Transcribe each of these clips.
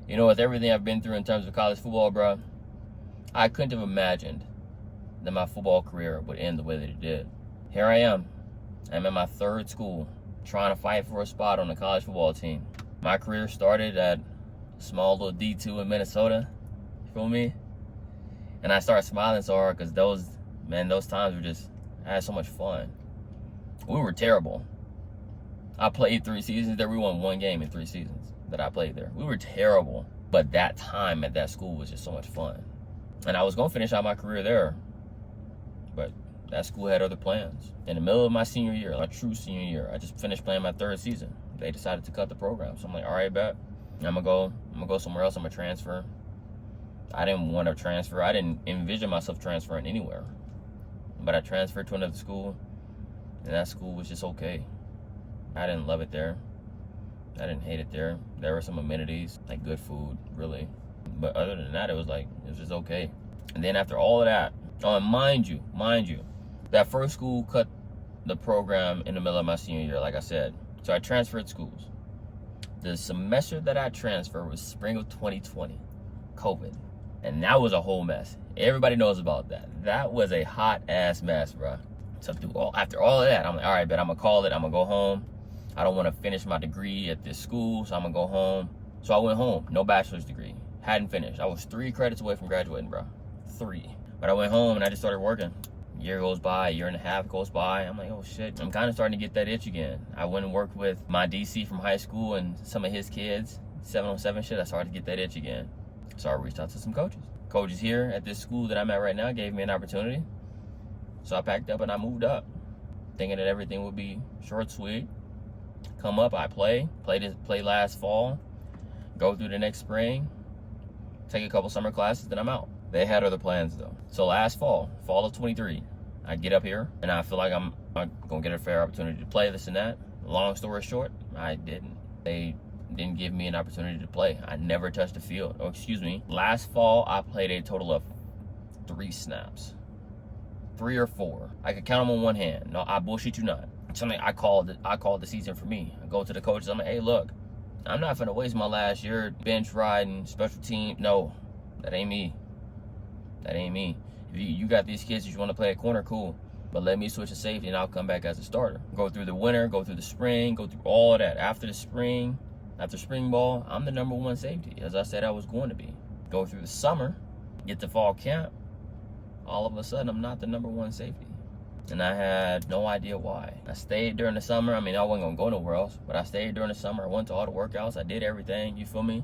You know, with everything I've been through in terms of college football, bro, I couldn't have imagined that my football career would end the way that it did. Here I am. I'm in my third school, trying to fight for a spot on the college football team. My career started at a small little D2 in Minnesota. You feel me? And I started smiling so hard because those times were just, I had so much fun. We were terrible. I played 3 seasons there. We won 1 game in 3 seasons that I played there. We were terrible. But that time at that school was just so much fun. And I was going to finish out my career there. But that school had other plans. In the middle of my senior year, my true senior year, I just finished playing my 3rd season. They decided to cut the program. So I'm like, all right, bet. I'm gonna go somewhere else. I'm gonna transfer. I didn't want to transfer. I didn't envision myself transferring anywhere. But I transferred to another school, and that school was just okay. I didn't love it there. I didn't hate it there. There were some amenities, like good food, really. But other than that, it was just okay. And then after all of that, and mind you, that first school cut the program in the middle of my senior year, like I said. So I transferred schools. The semester that I transferred was spring of 2020, COVID. And that was a whole mess. Everybody knows about that. That was a hot ass mess, bro. So after all of that, I'm like, all right, bet I'm gonna call it. I'm gonna go home. I don't want to finish my degree at this school, so I'm gonna go home. So I went home, no bachelor's degree. Hadn't finished. I was 3 credits away from graduating, bro. 3. But I went home and I just started working. A year goes by, a year and a half goes by. I'm like, oh shit, I'm kind of starting to get that itch again. I went and worked with my DC from high school and some of his kids, 7-on-7 shit. I started to get that itch again. So I reached out to some coaches. Coaches here at this school that I'm at right now gave me an opportunity. So I packed up and I moved up, thinking that everything would be short, sweet. Come up, I play last fall, go through the next spring, take a couple summer classes, then I'm out. They had other plans though. So last fall of 23, I get up here and I feel like I'm gonna get a fair opportunity to play this and that. Long story short, I didn't. They didn't give me an opportunity to play. I never touched the field. Oh, excuse me. Last fall, I played a total of 3 snaps. 3 or 4. I could count them on one hand. No, I bullshit you not. Something I called the season for me. I go to the coaches, I'm like, hey, look, I'm not finna waste my last year bench riding, special team. No, that ain't me. That ain't me. If you got these kids that you want to play at corner, cool. But let me switch to safety and I'll come back as a starter. Go through the winter, go through the spring, go through all of that. After spring ball, I'm the number 1 safety, as I said I was going to be. Go through the summer, get to fall camp, all of a sudden I'm not the number 1 safety. And I had no idea why. I stayed during the summer. I mean, I wasn't gonna go nowhere else, but I stayed during the summer. I went to all the workouts. I did everything, you feel me?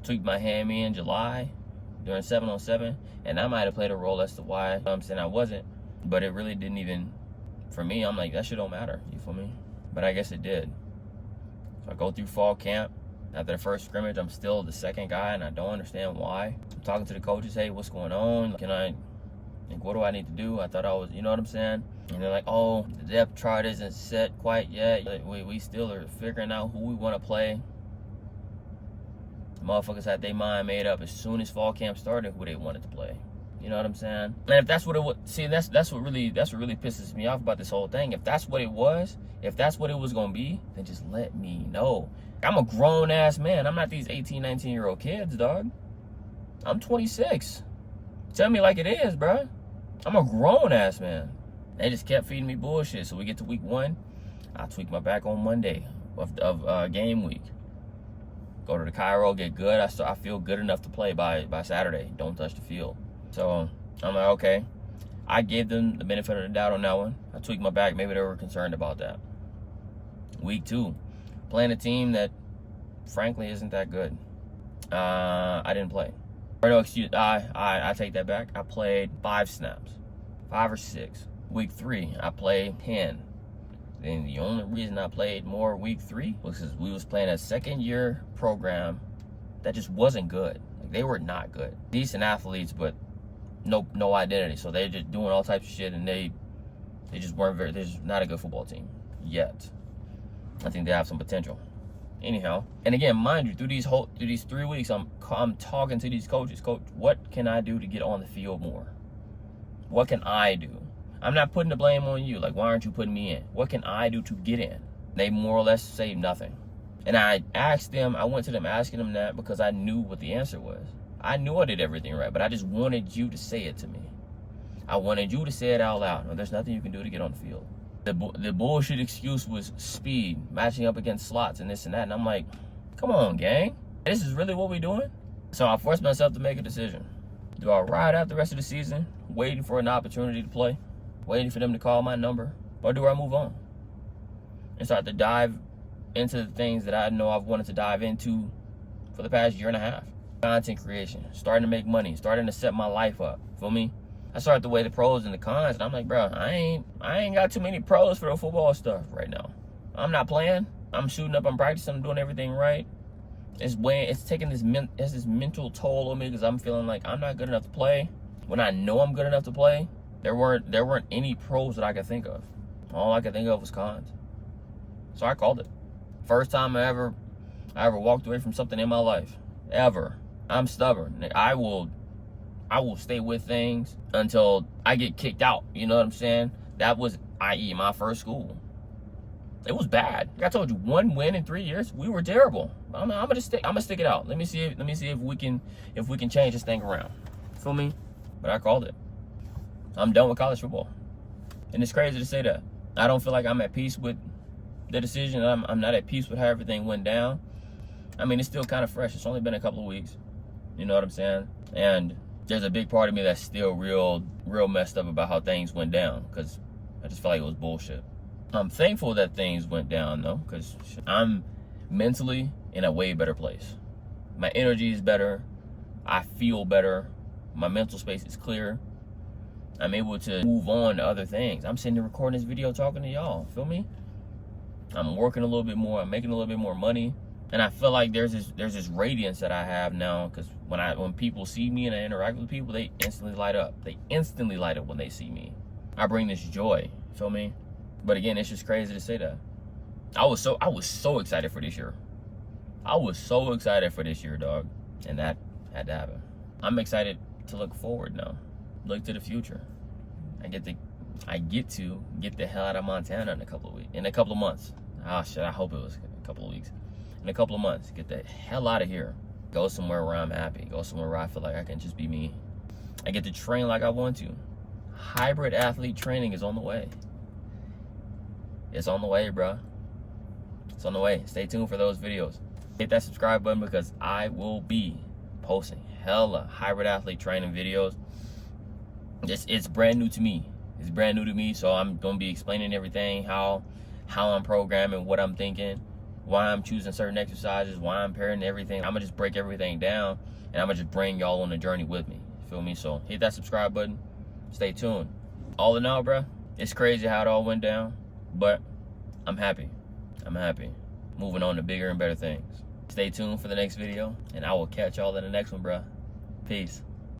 Tweaked my hammy in July during 7-on-7, and I might have played a role as to why I'm saying I wasn't, but it really didn't even, for me, I'm like, that shit don't matter, you feel me? But I guess it did. So I go through fall camp. After the first scrimmage, I'm still the second guy, and I don't understand why. I'm talking to the coaches, hey, what's going on? What do I need to do? I thought I was, you know what I'm saying? And they're like, oh, the depth chart isn't set quite yet. We still are figuring out who we want to play. The motherfuckers had their mind made up as soon as fall camp started who they wanted to play. You know what I'm saying? And if that's what it was, see, that's what really pisses me off about this whole thing. If that's what it was gonna be, then just let me know. I'm a grown ass man. I'm not these 18, 19-year-old kids, dog. I'm 26. Tell me like it is, bro. I'm a grown ass man. They just kept feeding me bullshit. So we get to week 1. I tweak my back on Monday of game week. Go to the Cairo, get good. I feel good enough to play by Saturday. Don't touch the field. So I'm like, okay. I gave them the benefit of the doubt on that one. I tweaked my back. Maybe they were concerned about that. Week 2, playing a team that, frankly, isn't that good. I didn't play. Or no, excuse, I take that back. I played 5 snaps, 5 or 6. Week 3, I played 10. Then the only reason I played more week 3 was because we was playing a 2nd-year program that just wasn't good. Like, they were not good. Decent athletes, but no identity. So they're just doing all types of shit, and they just weren't they're just not a good football team yet. I think they have some potential. Anyhow, and again, mind you, through these 3 weeks, I'm talking to these coaches. Coach, what can I do to get on the field more? What can I do? I'm not putting the blame on you. Like, why aren't you putting me in? What can I do to get in? They more or less say nothing. And I asked them, I went to them asking them that because I knew what the answer was. I knew I did everything right, but I just wanted you to say it to me. I wanted you to say it out loud. No, there's nothing you can do to get on the field. The bullshit excuse was speed, matching up against slots and this and that. And I'm like, come on, gang. This is really what we're doing? So I forced myself to make a decision. Do I ride out the rest of the season, waiting for an opportunity to play, waiting for them to call my number, or do I move on and start to dive into the things that I know I've wanted to dive into for the past year and a half? Content creation, starting to make money, starting to set my life up. Feel me? I started to weigh the pros and the cons, and I'm like, bro, I ain't got too many pros for the football stuff right now. I'm not playing. I'm shooting up. I'm practicing. I'm doing everything right. It's taking this mental toll on me because I'm feeling like I'm not good enough to play. When I know I'm good enough to play, there weren't any pros that I could think of. All I could think of was cons. So I called it. First time I ever walked away from something in my life, ever. I'm stubborn. I will stay with things until I get kicked out. You know what I'm saying? That was, i.e., my first school. It was bad. Like I told you, 1 win in 3 years. We were terrible. I'm gonna stick it out. Let me see if we can change this thing around. Feel me? But I called it. I'm done with college football, and it's crazy to say that. I don't feel like I'm at peace with the decision. I'm not at peace with how everything went down. I mean, it's still kind of fresh. It's only been a couple of weeks. You know what I'm saying? And there's a big part of me that's still real messed up about how things went down because I just feel like it was bullshit. I'm thankful that things went down though, because I'm mentally in a way better place. My energy is better. I feel better. My mental space is clear. I'm able to move on to other things. I'm sitting here recording this video talking to y'all. Feel me? I'm working a little bit more. I'm making a little bit more money. And I feel like there's this radiance that I have now, because when people see me and I interact with people, they instantly light up. They instantly light up when they see me. I bring this joy. Feel me? But again, it's just crazy to say that. I was so excited for this year. I was so excited for this year, dog. And that had to happen. I'm excited to look forward now. Look to the future. I get to get the hell out of Montana in a couple of months. Oh shit, I hope it was a couple of weeks. In a couple of months, get the hell out of here. Go somewhere where I'm happy. Go somewhere where I feel like I can just be me. I get to train like I want to. Hybrid athlete training is on the way. It's on the way, bro. It's on the way. Stay tuned for those videos. Hit that subscribe button because I will be posting hella hybrid athlete training videos. It's brand new to me. It's brand new to me, so I'm gonna be explaining everything, how I'm programming, what I'm thinking, why I'm choosing certain exercises, why I'm pairing everything. I'm gonna just break everything down, and I'm gonna just bring y'all on the journey with me. Feel me? So hit that subscribe button. Stay tuned. All in all, bro, it's crazy how it all went down, but I'm happy. I'm happy. Moving on to bigger and better things. Stay tuned for the next video, and I will catch y'all in the next one, bro. Peace.